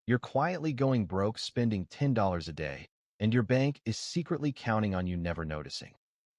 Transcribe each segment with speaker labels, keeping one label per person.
Speaker 1: You're quietly going broke spending $10 a day, and your bank is secretly counting on you never noticing.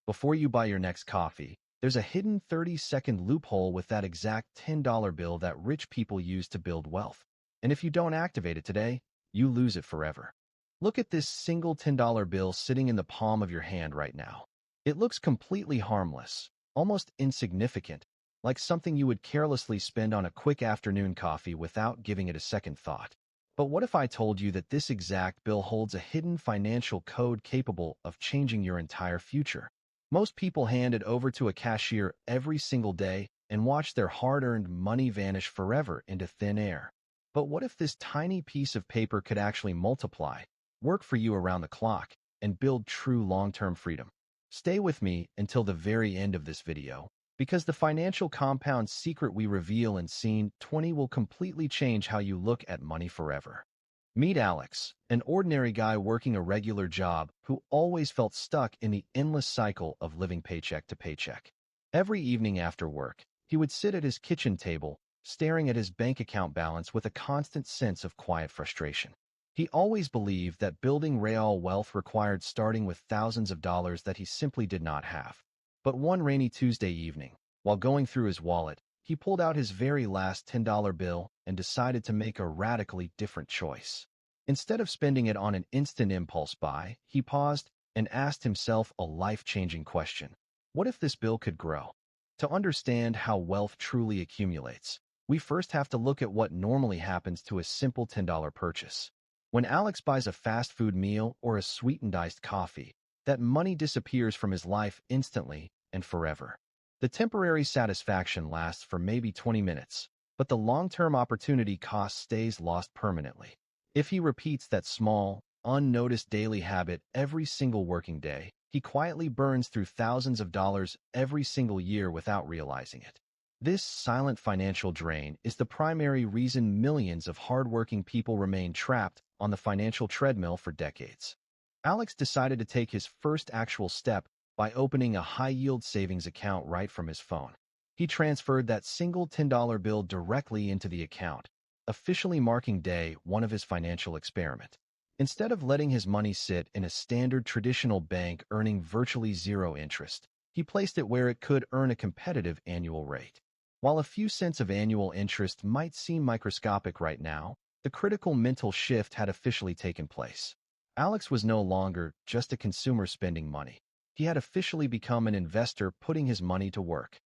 Speaker 1: Before you buy your next coffee, there's a hidden 30-second loophole with that exact $10 bill that rich people use to build wealth. And if you don't activate it today, you lose it forever. Look at this single $10 bill sitting in the palm of your hand right now. It looks completely harmless, almost insignificant, like something you would carelessly spend on a quick afternoon coffee without giving it a second thought. But what if I told you that this exact bill holds a hidden financial code capable of changing your entire future? Most people hand it over to a cashier every single day and watch their hard-earned money vanish forever into thin air. But what if this tiny piece of paper could actually multiply, work for you around the clock, and build true long-term freedom? Stay with me until the very end of this video, because the financial compound secret we reveal in Scene 20 will completely change how you look at money forever. Meet Alex, an ordinary guy working a regular job who always felt stuck in the endless cycle of living paycheck to paycheck. Every evening after work, he would sit at his kitchen table, staring at his bank account balance with a constant sense of quiet frustration. He always believed that building real wealth required starting with thousands of dollars that he simply did not have. But one rainy Tuesday evening, while going through his wallet, he pulled out his very last $10 bill and decided to make a radically different choice. Instead of spending it on an instant impulse buy, he paused and asked himself a life-changing question. What if this bill could grow? To understand how wealth truly accumulates, we first have to look at what normally happens to a simple $10 purchase. When Alex buys a fast food meal or a sweetened iced coffee, that money disappears from his life instantly and forever. The temporary satisfaction lasts for maybe 20 minutes, but the long-term opportunity cost stays lost permanently. If he repeats that small, unnoticed daily habit every single working day, he quietly burns through thousands of dollars every single year without realizing it. This silent financial drain is the primary reason millions of hardworking people remain trapped on the financial treadmill for decades. Alex decided to take his first actual step by opening a high-yield savings account right from his phone. He transferred that single $10 bill directly into the account, officially marking day one of his financial experiment. Instead of letting his money sit in a standard traditional bank earning virtually zero interest, he placed it where it could earn a competitive annual rate. While a few cents of annual interest might seem microscopic right now, the critical mental shift had officially taken place. Alex was no longer just a consumer spending money. He had officially become an investor putting his money to work.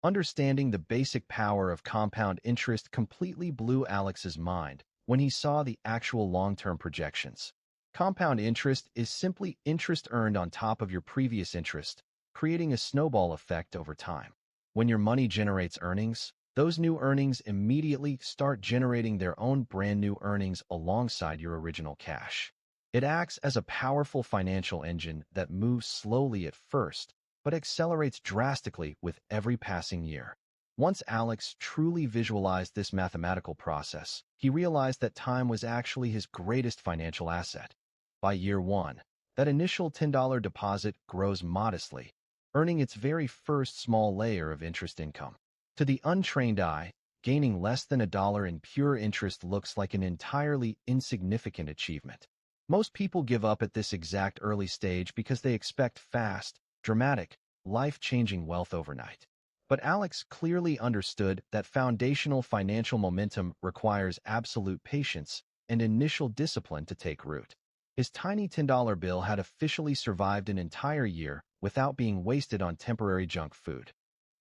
Speaker 1: Understanding the basic power of compound interest completely blew Alex's mind when he saw the actual long-term projections. Compound interest is simply interest earned on top of your previous interest, creating a snowball effect over time. When your money generates earnings, those new earnings immediately start generating their own brand new earnings alongside your original cash. It acts as a powerful financial engine that moves slowly at first, but accelerates drastically with every passing year. Once Alex truly visualized this mathematical process, he realized that time was actually his greatest financial asset. By year one, that initial $10 deposit grows modestly, earning its very first small layer of interest income. To the untrained eye, gaining less than $1 in pure interest looks like an entirely insignificant achievement. Most people give up at this exact early stage because they expect fast, dramatic, life-changing wealth overnight. But Alex clearly understood that foundational financial momentum requires absolute patience and initial discipline to take root. His tiny $10 bill had officially survived an entire year without being wasted on temporary junk food.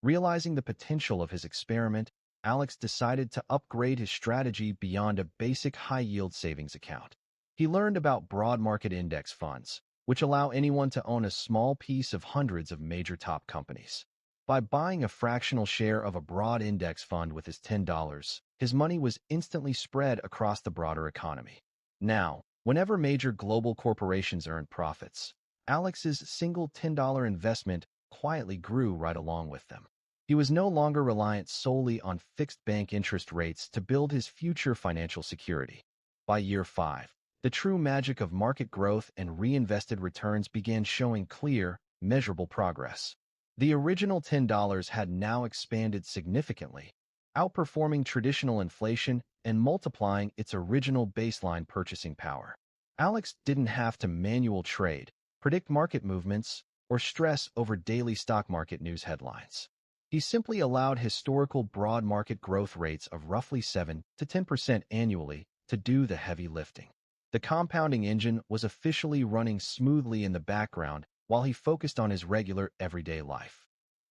Speaker 1: Realizing the potential of his experiment, Alex decided to upgrade his strategy beyond a basic high-yield savings account. He learned about broad market index funds, which allow anyone to own a small piece of hundreds of major top companies. By buying a fractional share of a broad index fund with his $10, his money was instantly spread across the broader economy. Now, whenever major global corporations earned profits, Alex's single $10 investment quietly grew right along with them. He was no longer reliant solely on fixed bank interest rates to build his future financial security. By year 5, the true magic of market growth and reinvested returns began showing clear, measurable progress. The original $10 had now expanded significantly, outperforming traditional inflation and multiplying its original baseline purchasing power. Alex didn't have to manual trade, predict market movements, or stress over daily stock market news headlines. He simply allowed historical broad market growth rates of roughly 7 to 10% annually to do the heavy lifting. The compounding engine was officially running smoothly in the background while he focused on his regular everyday life.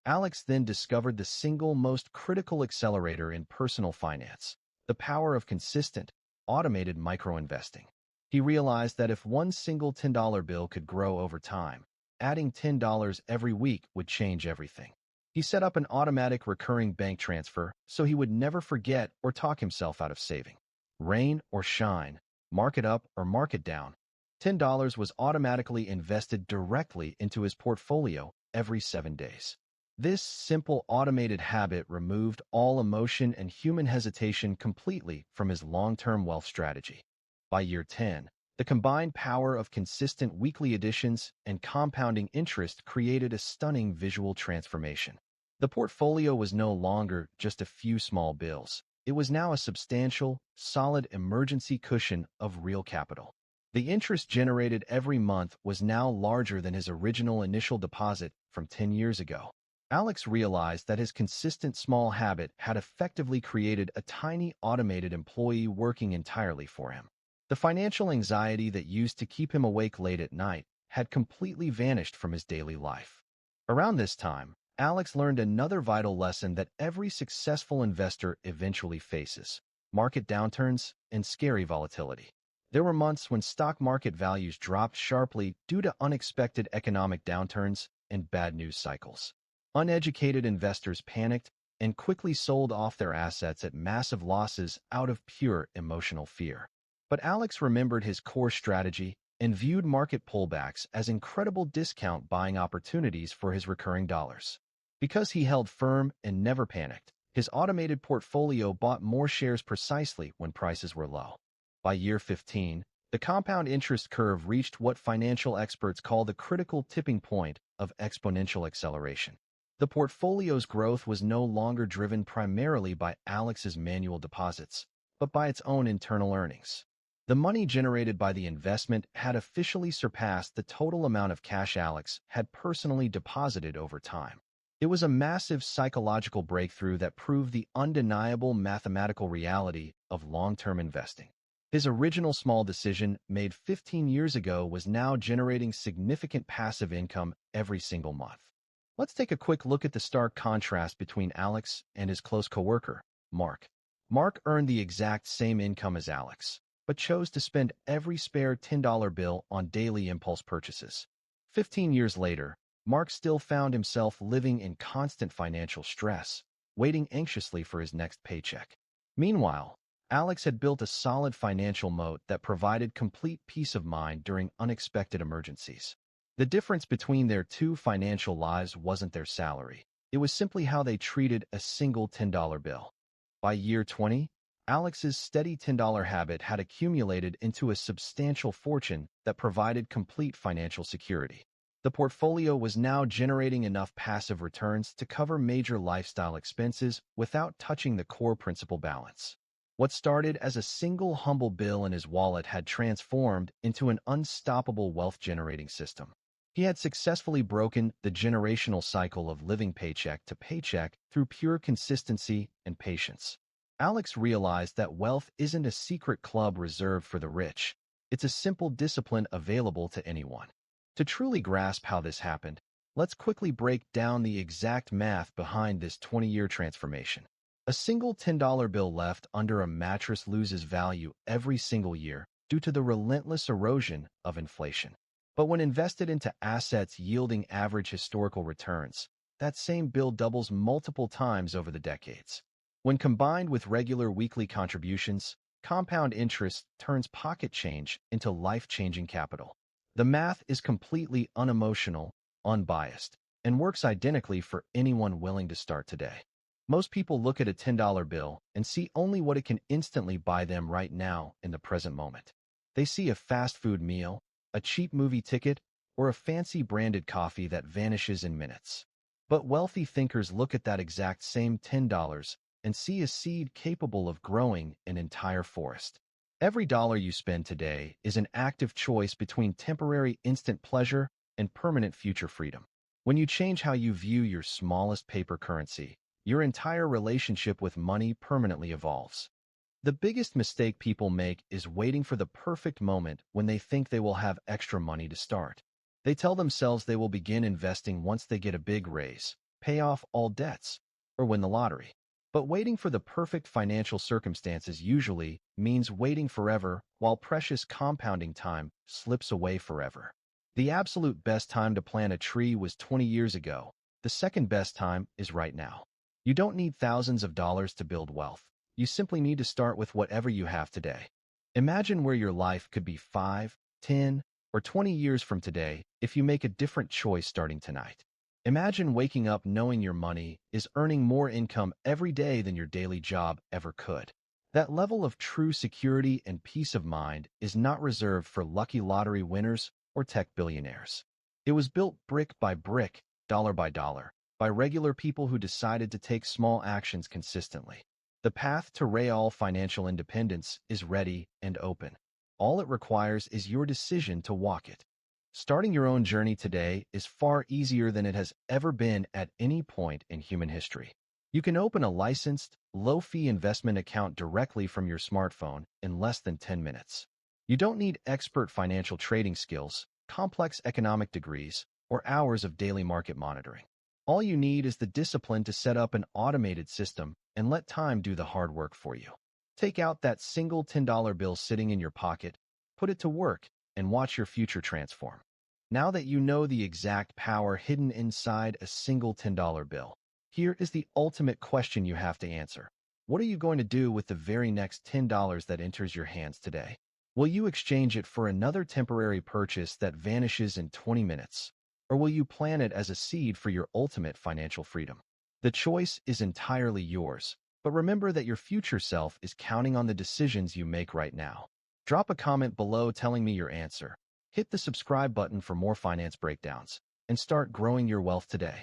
Speaker 1: Alex then discovered the single most critical accelerator in personal finance, the power of consistent, automated micro-investing. He realized that if one single $10 bill could grow over time, adding $10 every week would change everything. He set up an automatic recurring bank transfer so he would never forget or talk himself out of saving. Rain or shine, market up or market down, $10 was automatically invested directly into his portfolio every 7 days. This simple automated habit removed all emotion and human hesitation completely from his long-term wealth strategy. By year 10, the combined power of consistent weekly additions and compounding interest created a stunning visual transformation. The portfolio was no longer just a few small bills. It was now a substantial, solid emergency cushion of real capital. The interest generated every month was now larger than his original initial deposit from 10 years ago. Alex realized that his consistent small habit had effectively created a tiny automated employee working entirely for him. The financial anxiety that used to keep him awake late at night had completely vanished from his daily life. Around this time, Alex learned another vital lesson that every successful investor eventually faces: market downturns and scary volatility. There were months when stock market values dropped sharply due to unexpected economic downturns and bad news cycles. Uneducated investors panicked and quickly sold off their assets at massive losses out of pure emotional fear. But Alex remembered his core strategy and viewed market pullbacks as incredible discount buying opportunities for his recurring dollars. Because he held firm and never panicked, his automated portfolio bought more shares precisely when prices were low. By year 15, the compound interest curve reached what financial experts call the critical tipping point of exponential acceleration. The portfolio's growth was no longer driven primarily by Alex's manual deposits, but by its own internal earnings. The money generated by the investment had officially surpassed the total amount of cash Alex had personally deposited over time. It was a massive psychological breakthrough that proved the undeniable mathematical reality of long-term investing. His original small decision, made 15 years ago, was now generating significant passive income every single month. Let's take a quick look at the stark contrast between Alex and his close coworker, Mark. Mark earned the exact same income as Alex, but chose to spend every spare $10 bill on daily impulse purchases. 15 years later, Mark still found himself living in constant financial stress, waiting anxiously for his next paycheck. Meanwhile, Alex had built a solid financial moat that provided complete peace of mind during unexpected emergencies. The difference between their two financial lives wasn't their salary. It was simply how they treated a single $10 bill. By year 20, Alex's steady $10 habit had accumulated into a substantial fortune that provided complete financial security. The portfolio was now generating enough passive returns to cover major lifestyle expenses without touching the core principal balance. What started as a single humble bill in his wallet had transformed into an unstoppable wealth-generating system. He had successfully broken the generational cycle of living paycheck to paycheck through pure consistency and patience. Alex realized that wealth isn't a secret club reserved for the rich. It's a simple discipline available to anyone. To truly grasp how this happened, let's quickly break down the exact math behind this 20-year transformation. A single $10 bill left under a mattress loses value every single year due to the relentless erosion of inflation. But when invested into assets yielding average historical returns, that same bill doubles multiple times over the decades. When combined with regular weekly contributions, compound interest turns pocket change into life-changing capital. The math is completely unemotional, unbiased, and works identically for anyone willing to start today. Most people look at a $10 bill and see only what it can instantly buy them right now in the present moment. They see a fast food meal, a cheap movie ticket, or a fancy branded coffee that vanishes in minutes. But wealthy thinkers look at that exact same $10 and see a seed capable of growing an entire forest. Every dollar you spend today is an active choice between temporary instant pleasure and permanent future freedom. When you change how you view your smallest paper currency, your entire relationship with money permanently evolves. The biggest mistake people make is waiting for the perfect moment when they think they will have extra money to start. They tell themselves they will begin investing once they get a big raise, pay off all debts, or win the lottery. But waiting for the perfect financial circumstances usually means waiting forever, while precious compounding time slips away forever. The absolute best time to plant a tree was 20 years ago. The second best time is right now. You don't need thousands of dollars to build wealth. You simply need to start with whatever you have today. Imagine where your life could be 5, 10, or 20 years from today if you make a different choice starting tonight. Imagine waking up knowing your money is earning more income every day than your daily job ever could. That level of true security and peace of mind is not reserved for lucky lottery winners or tech billionaires. It was built brick by brick, dollar by regular people who decided to take small actions consistently. The path to real financial independence is ready and open. All it requires is your decision to walk it. Starting your own journey today is far easier than it has ever been at any point in human history. You can open a licensed, low-fee investment account directly from your smartphone in less than 10 minutes. You don't need expert financial trading skills, complex economic degrees, or hours of daily market monitoring. All you need is the discipline to set up an automated system and let time do the hard work for you. Take out that single $10 bill sitting in your pocket, put it to work, and watch your future transform. Now that you know the exact power hidden inside a single $10 bill, here is the ultimate question you have to answer. What are you going to do with the very next $10 that enters your hands today? Will you exchange it for another temporary purchase that vanishes in 20 minutes? Or will you plant it as a seed for your ultimate financial freedom? The choice is entirely yours, but remember that your future self is counting on the decisions you make right now. Drop a comment below telling me your answer. Hit the subscribe button for more finance breakdowns, and start growing your wealth today.